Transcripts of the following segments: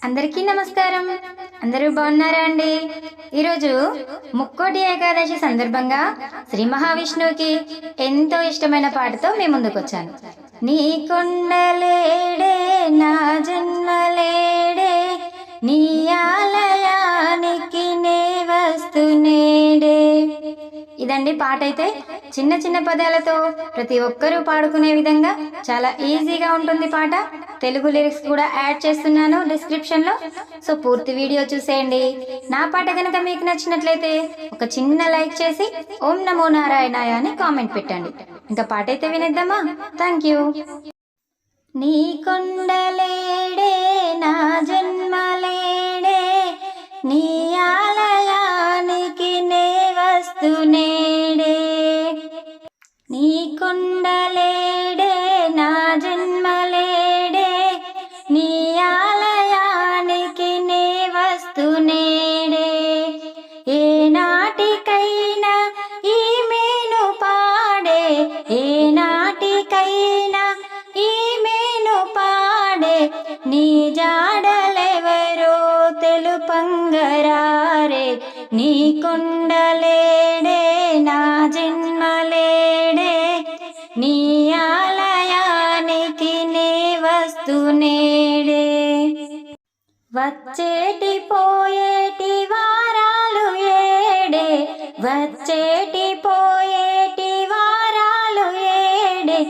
అందరికీ నమస్కారం. అందరూ బాగున్నారా అండి? ఈరోజు ముక్కోటి ఏకాదశి సందర్భంగా శ్రీ మహావిష్ణువుకి ఎంతో ఇష్టమైన పాటతో మీ ముందుకు వచ్చాను. నీ కొండలేడే నా జన్మలేడే, నీ ఆలయానికి నే వస్తునేడే. ఇదండి పాట. అయితే చిన్న చిన్న పదాలతో ప్రతి ఒక్కరూ పాడుకునే విధంగా చాలా ఈజీగా ఉంటుంది పాట. తెలుగు లిరిక్స్ కూడా యాడ్ చేస్తున్నాను డిస్క్రిప్షన్లో. సో పూర్తి వీడియో చూసేయండి. నా పాట కనుక మీకు నచ్చినట్లయితే ఒక చిన్న లైక్ చేసి ఓం నమో నారాయణాయ అని కామెంట్ పెట్టండి. ఇంకా పాట అయితే వినేద్దామా? Thank you. నీ కొండలేడే నా జన్మలేడే, నీ ఆలయానికి నే వస్తునేడే. నీ కొండలేడే నా జన్మలేడే, నీ ఆలయానికి నే వస్తునేడే. ఏ నాటికైనా ఈ మేను పాడే, ఏ నాటికైనా ఈ మేను పాడే, నీ జాడలెవరో తెలుపంగరారే. నీ కొండలేడే నా జన్మలేడే, నీ ఆలయానికి నే వస్తునేడే. వచ్చేటి పోయేటి వారాలు ఏడే, వచ్చేటి పోయేటి వారాలు ఏడే,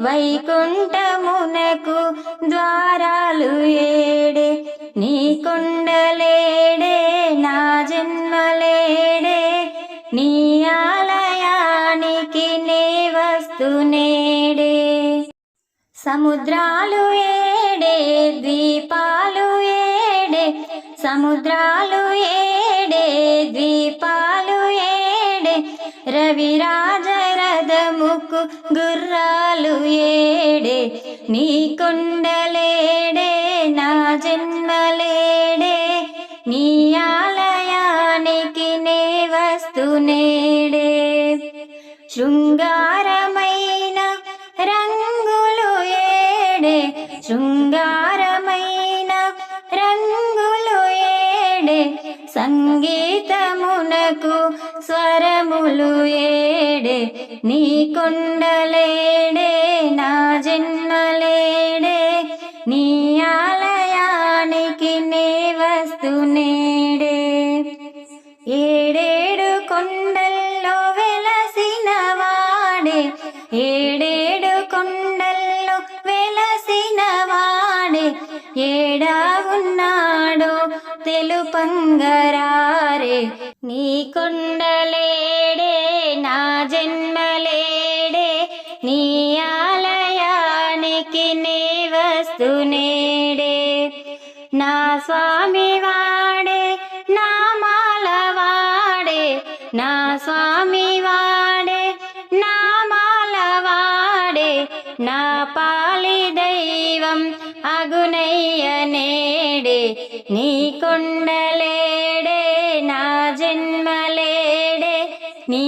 వైకుంఠమునకు ద్వారాలు ఏడే. నీ కొండలేడే నా జన్మలేడే, నీ ఆలయానికి నే వస్తునేడే. సముద్రాలు ఏడే, ద్వీపాలు ఏడే, సముద్రాలు ఏడే, ద్వీపాలు ఏడే, రవిరాజరథముకు గుర్రాలు ఏడే. నీ కొండలేడే నా జన్మలేడే, నీ ఆలయానికి నే వస్తునేడే. శృంగారమైన రంగులు ఏడే, శృంగారమైన రంగులు ఏడే, సంగీతమునకు స్వరములు ఏడే. నీ కొండలేడే నా జన్మలేడే, నీ ఆలయానికి నే వస్తునేడే. ఏడేడు కొండల్లో వెలసిన వాడే, ఏడేడు కొండల్లో వెలసిన వాడే, ఏడా ఉన్నాడో తెలుపంగరారే. నీ కొండలేడే నా జన్మలేడే, నీ ఆలయానికి నే వస్తునేడే. నా స్వామి వాడే నా మాల వాడే, నా స్వామి వాడే నా మాల వాడే, నా పాలి దైవం అగునయ్య నేడే. నీ కొండలేడే నా జన్మలేడే, నీ